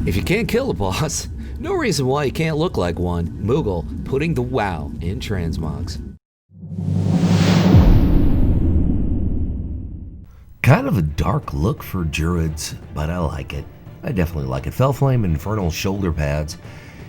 If you can't kill a boss, no reason why you can't look like one. Moogle putting the wow in transmogs. Kind of a dark look for druids, but I like it. I definitely like it. Felflame Infernal shoulder pads.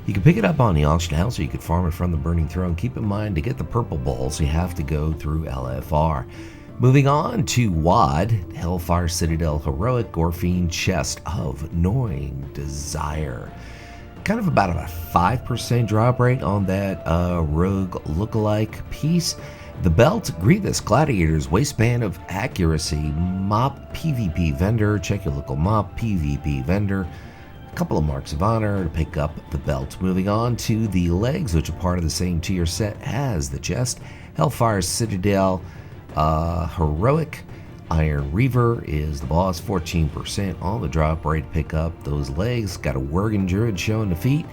You can pick it up on the auction house or you could farm it from the Burning Throne. Keep in mind, to get the purple balls, you have to go through LFR. Moving on to WAD, Hellfire Citadel Heroic Gorfine Chest of Gnawing Desire. Kind of about a 5% drop rate on that rogue lookalike piece. The belt, Grievous Gladiator's Waistband of Accuracy, Mop PvP Vendor. Check your local Mop PvP Vendor. A couple of marks of honor to pick up the belt. Moving on to the legs, which are part of the same tier set as the chest. Hellfire Citadel Heroic. Iron Reaver is the boss, 14% on the drop rate to pick up those legs. Got a Worgen Druid showing the feet,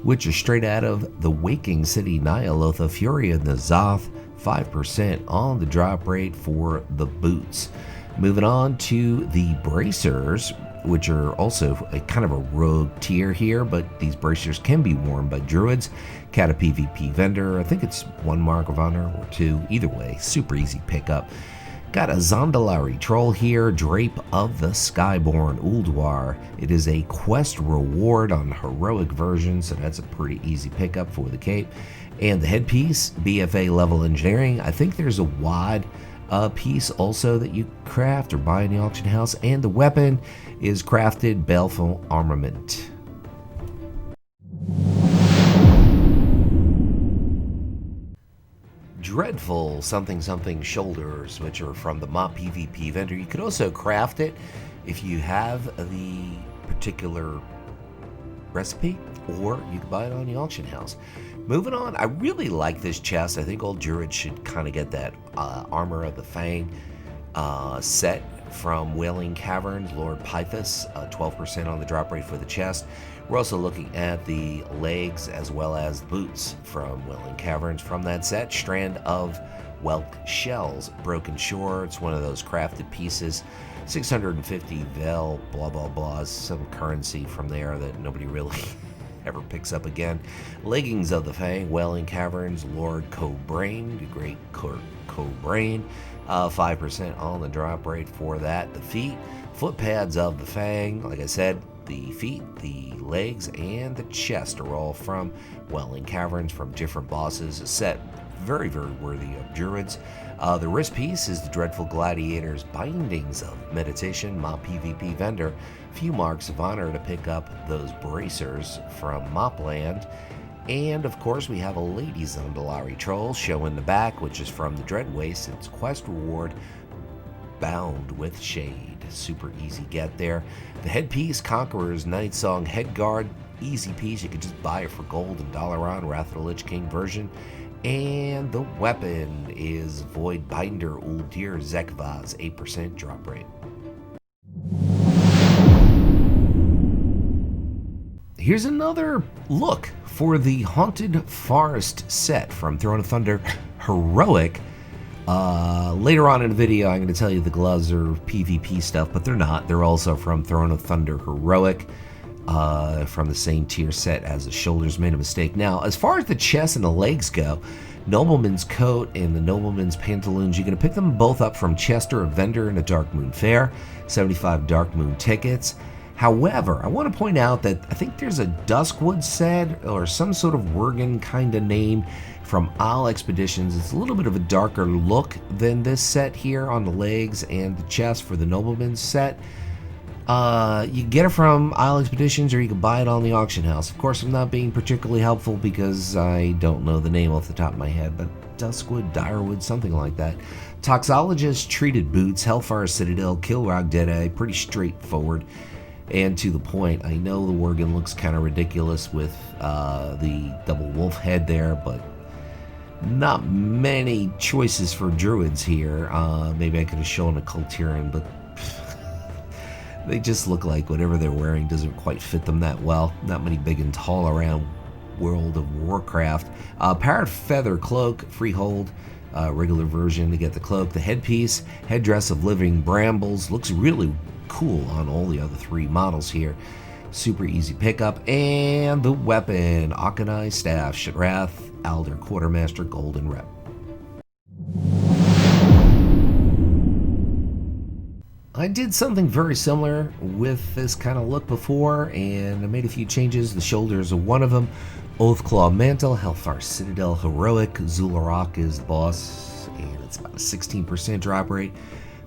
which are straight out of the Waking City Nyalotha Fury of the Zoth, 5% on the drop rate for the boots. Moving on to the bracers, which are also a kind of a rogue tier here, but these bracers can be worn by druids. Cata PvP Vendor, I think it's 1 mark of honor or 2, either way, super easy pickup. Got a Zondalari Troll here, Drape of the Skyborn Ulduar. It is a quest reward on heroic version, so that's a pretty easy pickup for the cape. And the headpiece, BFA level engineering. I think there's a WAD piece also that you craft or buy in the auction house, and the weapon is crafted Baleful Armament. Dreadful something something shoulders, which are from the Mop PvP Vendor. You could also craft it if you have the particular recipe, or you can buy it on the auction house. Moving on, I really like this chest. I think all druids should kind of get that Armor of the Fang set from Wailing Caverns, Lord Pythos, 12% on the drop rate for the chest. We're also looking at the legs as well as boots from Wailing Caverns from that set. Strand of Wotlk Shells, Broken Shore. It's one of those crafted pieces. 650 Vel, blah, blah, blah. Some currency from there that nobody really ever picks up again. Leggings of the Fang, Wailing Caverns, Lord Cobrain, the great Cobrain. 5% on the drop rate for that. The feet, foot pads of the Fang, like I said, the feet, the legs, and the chest are all from Wailing Caverns from different bosses. A set very, very worthy of druids. The wrist piece is the Dreadful Gladiator's Bindings of Meditation, Mop PvP Vendor. Few marks of honor to pick up those bracers from Mopland. And of course, we have a Lady Zondalari Troll showing the back, which is from the Dreadwaste. It's quest reward, Bound with Shade. Super easy get there. The headpiece, Conqueror's Night Song Headguard, easy piece. You could just buy it for gold and $1 Wrath of the Lich King version. And the weapon is Void Binder Uldir Zekvaz, 8% drop rate. Here's another look for the Haunted Forest set from Throne of Thunder Heroic. Later on in the video, I'm going to tell you the gloves are PvP stuff, but they're not. They're also from Throne of Thunder Heroic, from the same tier set as the shoulders. Made a mistake. Now, as far as the chest and the legs go, Nobleman's Coat and the Nobleman's Pantaloons, you're going to pick them both up from Chester, a vendor in a Darkmoon Faire, 75 Darkmoon tickets. However, I want to point out that I think there's a Duskwood set or some sort of Worgen kind of name from Isle Expeditions. It's a little bit of a darker look than this set here on the legs and the chest for the Nobleman's set. You can get it from Isle Expeditions or you can buy it on the auction house. Of course, I'm not being particularly helpful because I don't know the name off the top of my head, but Duskwood, Direwood, something like that. Toxologist Treated Boots, Hellfire Citadel, Kilrog Deadeye, pretty straightforward and to the point. I know the Worgen looks kind of ridiculous with the double wolf head there, but not many choices for druids here. Maybe I could have shown a Culturian, but they just look like whatever they're wearing doesn't quite fit them that well. Not many big and tall around World of Warcraft. Parrot Feather Cloak, Freehold, regular version to get the cloak. The headpiece, Headdress of Living Brambles, looks really cool on all the other 3 models here. super easy pickup. And the weapon, Akanai Staff, Shatrath, Alder Quartermaster, Golden Rep. I did something very similar with this kind of look before, and I made a few changes. The shoulders are one of them. Oathclaw Mantle, Hellfire Citadel Heroic, Zul'Arak is the boss, and it's about a 16% drop rate.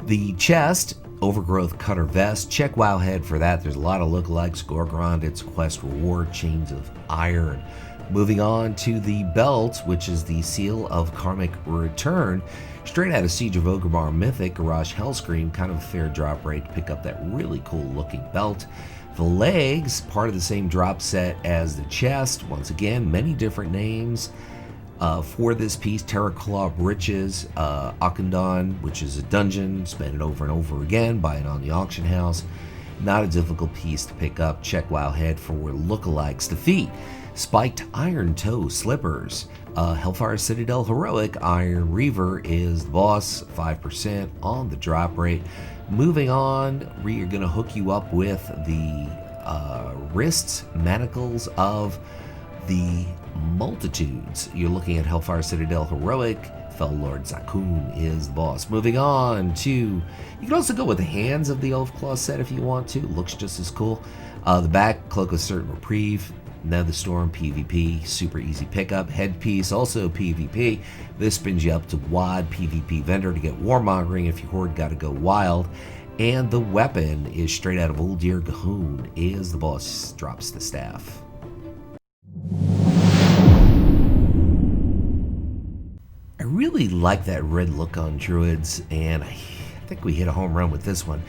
The chest, Overgrowth Cutter Vest, check Wowhead for that. There's a lot of lookalikes. Gorgrond, its quest reward, Chains of Iron. Moving on to the belt, which is the Seal of Karmic Return. Straight out of Siege of Ogrimar Mythic, Garage Hellscream, kind of a fair drop rate to pick up that really cool looking belt. The legs, part of the same drop set as the chest. Once again, many different names for this piece. Terraclaw Breeches, Akandon, which is a dungeon. Spend it over and over again, buy it on the auction house. Not a difficult piece to pick up. Check Wowhead for lookalikes. The feet, Spiked Iron Toe Slippers. Hellfire Citadel Heroic, Iron Reaver is the boss, 5% on the drop rate. Moving on, we are going to hook you up with the wrists, manacles of the Multitudes. You're looking at Hellfire Citadel Heroic, Fell Lord Zakun is the boss. Moving on to, you can also go with the hands of the Oathclaw set if you want to, looks just as cool. The back, Cloak of Certain Reprieve, Nether Storm PvP, super easy pickup. Headpiece, also PvP. This spins you up to WoD PvP vendor to get warmongering if your horde gotta go wild. And the weapon is straight out of Uldir Gahun, is the boss, drops the staff. I really like that red look on Druids, and I think we hit a home run with this one.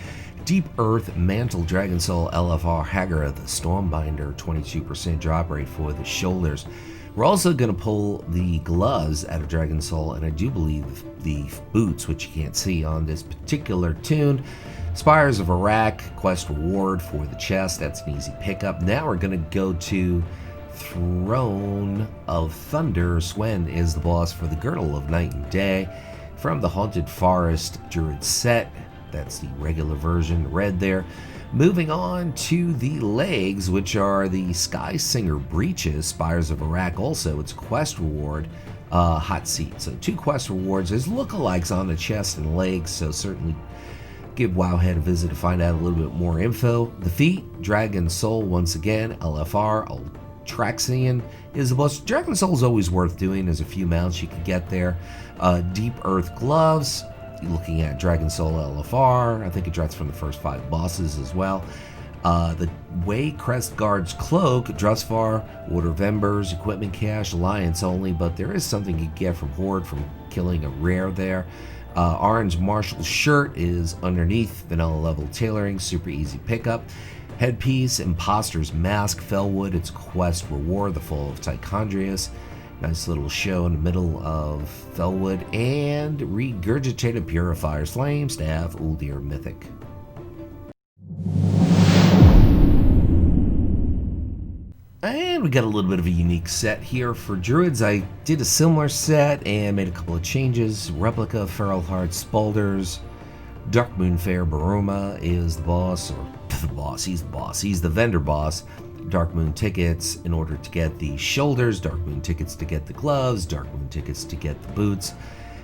Deep Earth Mantle Dragon Soul LFR Haggara, the Stormbinder, 22% drop rate for the shoulders. We're also going to pull the gloves out of Dragon Soul, and I do believe the boots, which you can't see on this particular tune. Spires of Iraq, quest reward for the chest, that's an easy pickup. Now we're going to go to Throne of Thunder. Swen is the boss for the Girdle of Night and Day. From the Haunted Forest Druid Set, that's the regular version, red there. Moving on to the legs, which are the Sky Singer Breeches, Spires of Iraq. Also, it's quest reward, hot seat. So 2 quest rewards. There's lookalikes on the chest and legs, so certainly give Wowhead a visit to find out a little bit more info. The feet, Dragon Soul once again, LFR, Traxian is the boss. Dragon Soul is always worth doing. There's a few mounts you can get there. Deep Earth Gloves, looking at Dragon Soul LFR. I think it drops from the first 5 bosses as well. The Way Crest Guard's Cloak, Drusvar, Order of Embers, Equipment Cache, Alliance only, but there is something you get from Horde from killing a rare there. Orange Marshall Shirt is underneath, vanilla level tailoring, super easy pickup. Headpiece, Imposter's Mask, Fellwood, its quest reward, the Fall of Tichondrius. Nice little show in the middle of Fellwood. And Regurgitated Purifier's Flame Staff, Uldir Mythic. And we got a little bit of a unique set here for Druids. I did a similar set and made a couple of changes. Replica, Feral Heart, Spalders, Darkmoon Faire Baruma is the boss, or the boss, he's the boss, he's the vendor boss. Darkmoon tickets in order to get the shoulders, Darkmoon tickets to get the gloves, Darkmoon tickets to get the boots.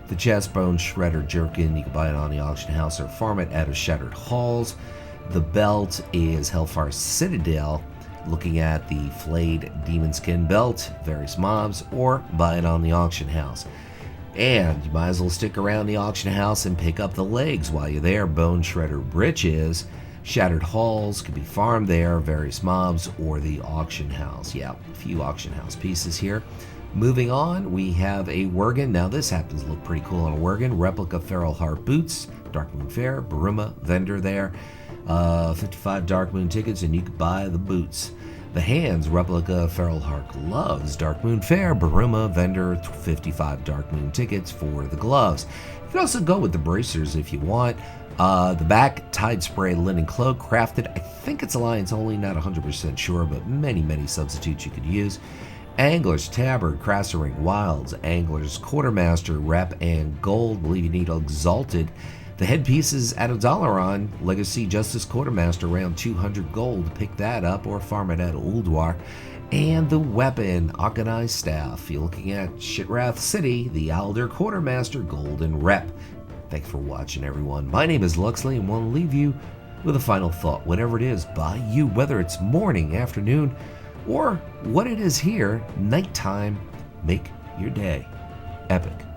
The Chestbone Shredder Jerkin, you can buy it on the auction house or farm it out of Shattered Halls. The belt is Hellfire Citadel, looking at the Flayed Demon Skin belt, various mobs, or buy it on the auction house. And you might as well stick around the auction house and pick up the legs while you're there. Bone Shredder Breeches, Shattered Halls can be farmed there, various mobs, or the auction house. Yeah, a few auction house pieces here. Moving on, we have a Worgen. Now this happens to look pretty cool on a Worgen. Replica Feral Heart Boots, Darkmoon Faire, Baruma, vendor there. 55 Darkmoon tickets and you can buy the boots. The hands, Replica Feral Heart Gloves, Darkmoon Faire, Baruma, vendor, 55 Darkmoon tickets for the gloves. You can also go with the bracers if you want. The back, Tide Spray Linen Cloak, crafted, I think it's Alliance only, not 100% sure, but many substitutes you could use. Angler's Tabard, Crassering Wilds, Angler's Quartermaster, Rep and Gold, believe you need Exalted The headpiece is at $1 on Legacy Justice Quartermaster, around 200 gold. Pick that up or farm it at Ulduar. And the weapon, Akanai's Staff. You're looking at Shitrath City, the Alder Quartermaster Golden Rep. Thanks for watching, everyone. My name is Luxeley, and we'll leave you with a final thought. Whatever it is by you, whether it's morning, afternoon, or what it is here, nighttime, make your day epic.